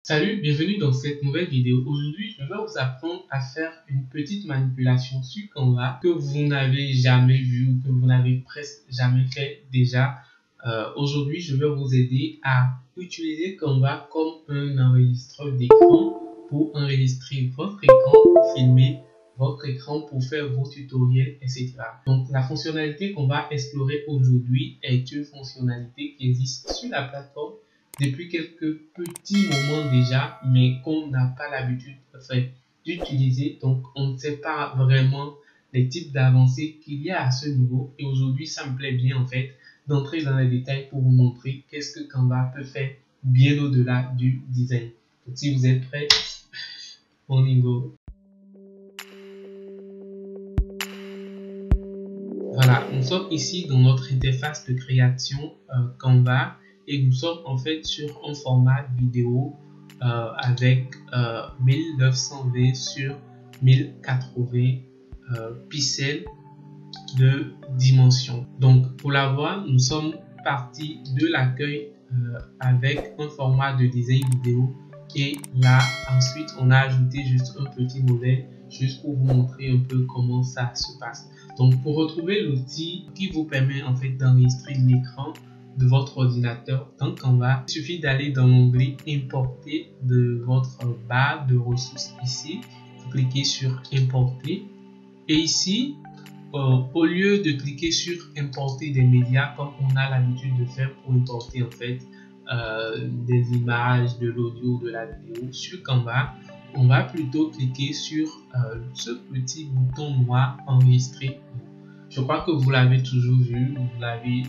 Salut, bienvenue dans cette nouvelle vidéo. Aujourd'hui, je vais vous apprendre à faire une petite manipulation sur Canva que vous n'avez jamais vu ou que vous n'avez presque jamais fait déjà. Aujourd'hui, je vais vous aider à utiliser Canva comme un enregistreur d'écran pour enregistrer votre écran, pour filmer votre écran, pour faire vos tutoriels, etc. Donc, la fonctionnalité qu'on va explorer aujourd'hui est une fonctionnalité qui existe sur la plateforme depuis quelques petits moments déjà, mais qu'on n'a pas l'habitude d'utiliser. Donc, on ne sait pas vraiment les types d'avancées qu'il y a à ce niveau. Et aujourd'hui, ça me plaît bien en fait d'entrer dans les détails pour vous montrer qu'est-ce que Canva peut faire bien au-delà du design. Donc, si vous êtes prêts, on y go. Voilà, nous sommes ici dans notre interface de création Canva. Et nous sommes en fait sur un format vidéo avec 1920 sur 1080 pixels de dimension. Donc pour la voir, nous sommes partis de l'accueil avec un format de design vidéo. Et là, ensuite, on a ajouté juste un petit modèle juste pour vous montrer un peu comment ça se passe. Donc pour retrouver l'outil qui vous permet en fait d'enregistrer l'écran de votre ordinateur dans Canva, il suffit d'aller dans l'onglet importer de votre barre de ressources ici. Vous cliquez sur importer et ici, au lieu de cliquer sur importer des médias comme on a l'habitude de faire pour importer en fait des images, de l'audio, de la vidéo sur Canva, on va plutôt cliquer sur ce petit bouton noir enregistrer. Je crois que vous l'avez toujours vu, vous l'avez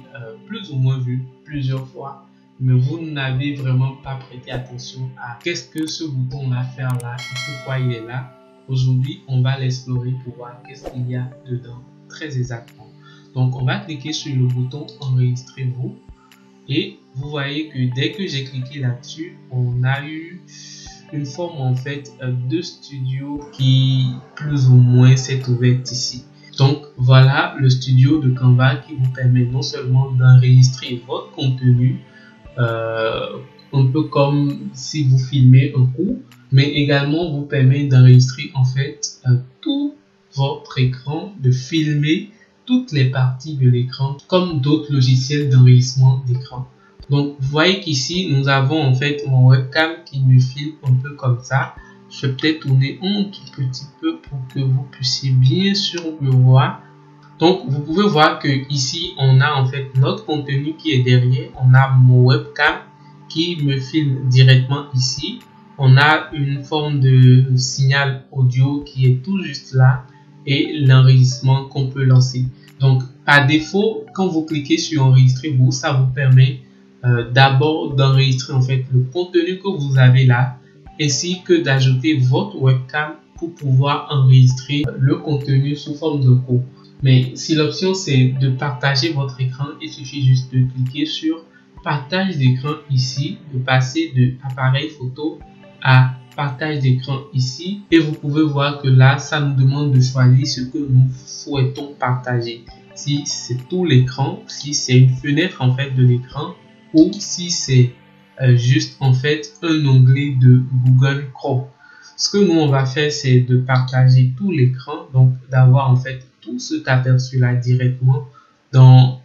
plus ou moins vu plusieurs fois, mais vous n'avez vraiment pas prêté attention à qu'est-ce que ce bouton va faire là et pourquoi il est là. Aujourd'hui, on va l'explorer pour voir qu'est-ce qu'il y a dedans très exactement. Donc, on va cliquer sur le bouton enregistrez-vous et vous voyez que dès que j'ai cliqué là-dessus, on a eu une forme en fait de studio qui plus ou moins s'est ouverte ici. Donc voilà le studio de Canva qui vous permet non seulement d'enregistrer votre contenu, un peu comme si vous filmez un cours, mais également vous permet d'enregistrer en fait tout votre écran, de filmer toutes les parties de l'écran comme d'autres logiciels d'enregistrement d'écran. Donc vous voyez qu'ici nous avons en fait mon webcam qui me filme un peu comme ça. Je vais peut-être tourner un tout petit peu pour que vous puissiez bien sûr me voir. Donc vous pouvez voir que ici on a en fait notre contenu qui est derrière. On a mon webcam qui me filme directement ici. On a une forme de signal audio qui est tout juste là et l'enregistrement qu'on peut lancer. Donc par défaut, quand vous cliquez sur enregistrer vous, ça vous permet d'abord d'enregistrer en fait le contenu que vous avez là, ainsi que d'ajouter votre webcam pour pouvoir enregistrer le contenu sous forme de cours. Mais si l'option c'est de partager votre écran, il suffit juste de cliquer sur partage d'écran ici, de passer de appareil photo à partage d'écran ici et vous pouvez voir que là ça nous demande de choisir ce que nous souhaitons partager. Si c'est tout l'écran, si c'est une fenêtre en fait de l'écran ou si c'est juste en fait un onglet de Google Chrome. Ce que nous on va faire c'est de partager tout l'écran, donc d'avoir en fait tout cet aperçu là directement dans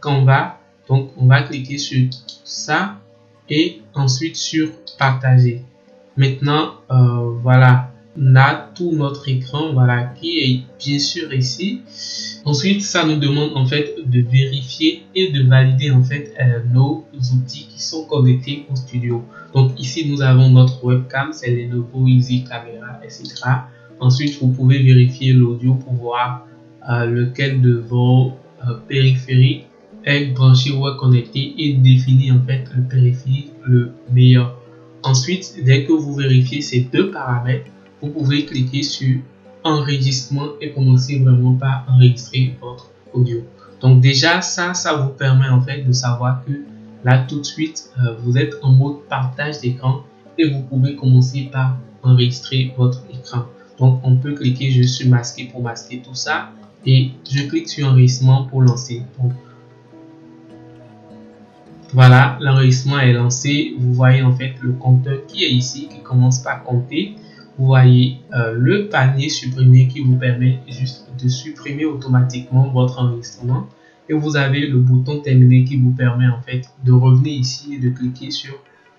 Canva. Donc on va cliquer sur ça et ensuite sur partager. Maintenant voilà, on a tout notre écran voilà qui est bien sûr ici. Ensuite ça nous demande en fait de vérifier et de valider en fait nos outils qui sont connectés au studio. Donc ici nous avons notre webcam, c'est Lenovo Easy Camera, etc. Ensuite vous pouvez vérifier l'audio pour voir lequel de vos périphériques est branché ou est connecté et définir en fait le périphérique le meilleur. Ensuite, dès que vous vérifiez ces deux paramètres, vous pouvez cliquer sur enregistrement et commencer vraiment par enregistrer votre audio. Donc déjà ça vous permet en fait de savoir que là tout de suite vous êtes en mode partage d'écran et vous pouvez commencer par enregistrer votre écran. Donc on peut cliquer juste sur masquer pour masquer tout ça et je clique sur enregistrement pour lancer. Donc, Voilà, l'enregistrement est lancé. Vous voyez en fait le compteur qui est ici, qui commence par compter. Vous voyez le panier supprimé qui vous permet juste de supprimer automatiquement votre enregistrement. Et vous avez le bouton terminer qui vous permet en fait de revenir ici et de cliquer sur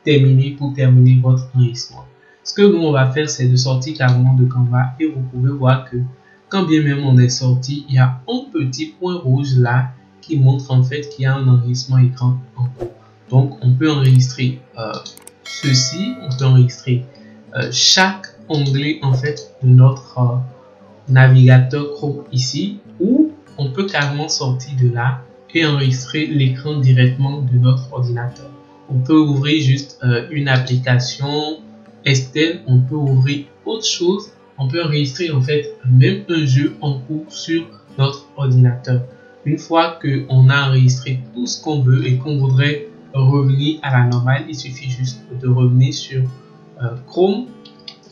terminer pour terminer votre enregistrement. Ce que nous on va faire, c'est de sortir carrément de Canva et vous pouvez voir que quand bien même on est sorti, il y a un petit point rouge là qui montre en fait qu'il y a un enregistrement écran en cours. Donc on peut enregistrer ceci, on peut enregistrer chaque onglet en fait de notre navigateur Chrome ici, ou on peut carrément sortir de là et enregistrer l'écran directement de notre ordinateur. On peut ouvrir juste une application Estelle, on peut ouvrir autre chose, on peut enregistrer en fait même un jeu en cours sur notre ordinateur. Une fois qu'on a enregistré tout ce qu'on veut et qu'on voudrait revenir à la normale, il suffit juste de revenir sur Chrome.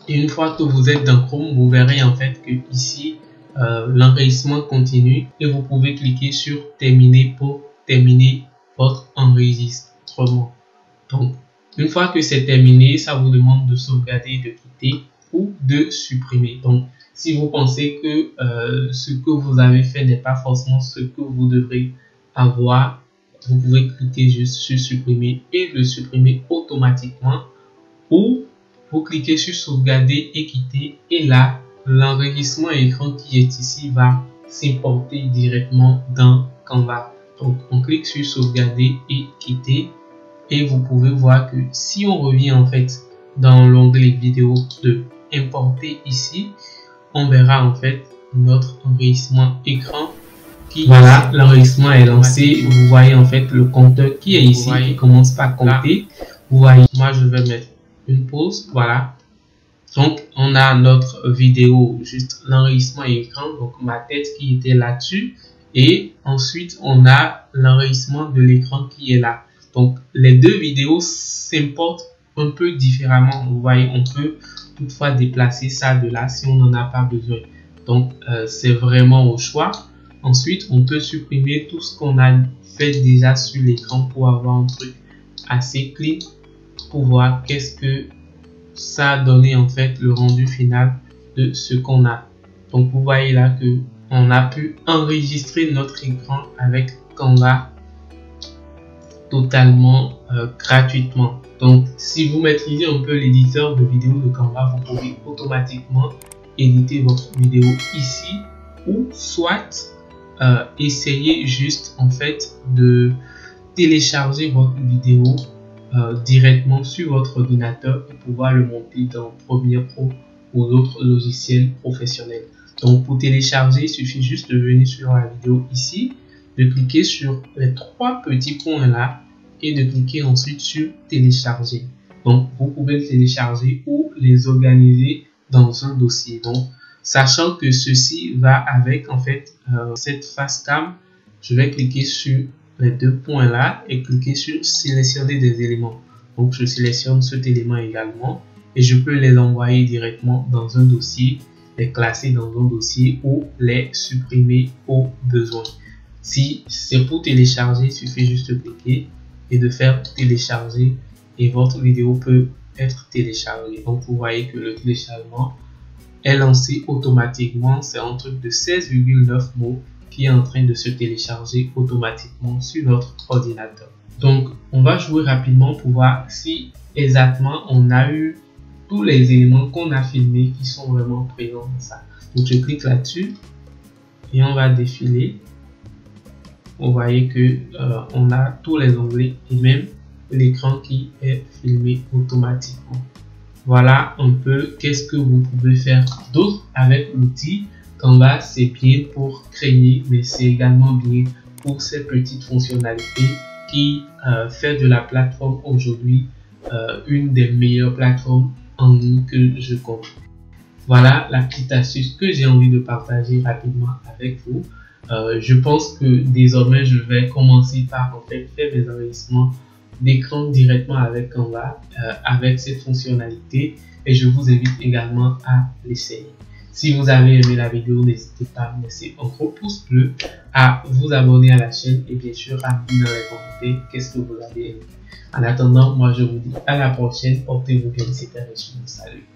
Et une fois que vous êtes dans Chrome, vous verrez en fait que ici l'enregistrement continue et vous pouvez cliquer sur terminer pour terminer votre enregistrement. Donc, une fois que c'est terminé, ça vous demande de sauvegarder, de quitter ou de supprimer. Donc, si vous pensez que ce que vous avez fait n'est pas forcément ce que vous devrez avoir, vous pouvez cliquer juste sur supprimer et le supprimer automatiquement, ou vous cliquez sur sauvegarder et quitter, et là l'enregistrement écran qui est ici va s'importer directement dans Canva. Donc on clique sur sauvegarder et quitter et vous pouvez voir que si on revient en fait dans l'onglet vidéo de importer ici, on verra en fait notre enregistrement écran qui, voilà, l'enregistrement est lancé. Vous voyez en fait le compteur qui est ici, qui commence par compter. Vous voyez, moi je vais mettre une pause, voilà. Donc on a notre vidéo, juste l'enregistrement écran, donc ma tête qui était là-dessus, et ensuite on a l'enregistrement de l'écran qui est là. Donc les deux vidéos s'importent un peu différemment. Vous voyez, on peut toutefois déplacer ça de là si on n'en a pas besoin. Donc c'est vraiment au choix. Ensuite on peut supprimer tout ce qu'on a fait déjà sur l'écran pour avoir un truc assez clean, pour voir qu'est-ce que ça a donné en fait le rendu final de ce qu'on a. Donc vous voyez là que on a pu enregistrer notre écran avec Canva totalement gratuitement. Donc si vous maîtrisez un peu l'éditeur de vidéo de Canva, vous pouvez automatiquement éditer votre vidéo ici, ou soit essayer juste en fait de télécharger votre vidéo directement sur votre ordinateur et pouvoir le monter dans Premiere Pro ou d'autres logiciels professionnels. Donc pour télécharger, il suffit juste de venir sur la vidéo ici, de cliquer sur les trois petits points là et de cliquer ensuite sur télécharger. Donc vous pouvez le télécharger ou les organiser dans un dossier. Donc sachant que ceci va avec en fait cette face cam, je vais cliquer sur les deux points là et cliquer sur sélectionner des éléments. Donc je sélectionne cet élément également et je peux les envoyer directement dans un dossier, les classer dans un dossier ou les supprimer au besoin. Si c'est pour télécharger, il suffit juste de cliquer et de faire télécharger et votre vidéo peut être téléchargée. Donc vous voyez que le téléchargement est lancé automatiquement. C'est un truc de 16,9 mots qui est en train de se télécharger automatiquement sur notre ordinateur. Donc on va jouer rapidement pour voir si exactement on a eu tous les éléments qu'on a filmés qui sont vraiment présents dans ça. Donc je clique là-dessus et on va défiler. Vous voyez que on a tous les onglets et même l'écran qui est filmé automatiquement. Voilà un peu qu'est-ce que vous pouvez faire d'autre avec l'outil Canva. C'est bien pour créer, mais c'est également bien pour ces petites fonctionnalités qui fait de la plateforme aujourd'hui une des meilleures plateformes en ligne que je connais. Voilà la petite astuce que j'ai envie de partager rapidement avec vous. Je pense que désormais je vais commencer par en fait faire mes enregistrements d'écran directement avec Canva avec cette fonctionnalité, et je vous invite également à l'essayer. Si vous avez aimé la vidéo, n'hésitez pas à me laisser un gros pouce bleu, à vous abonner à la chaîne et bien sûr à me dire dans les commentaires qu'est-ce que vous avez aimé. En attendant, moi je vous dis à la prochaine, portez-vous bien, c'était Richmond, salut.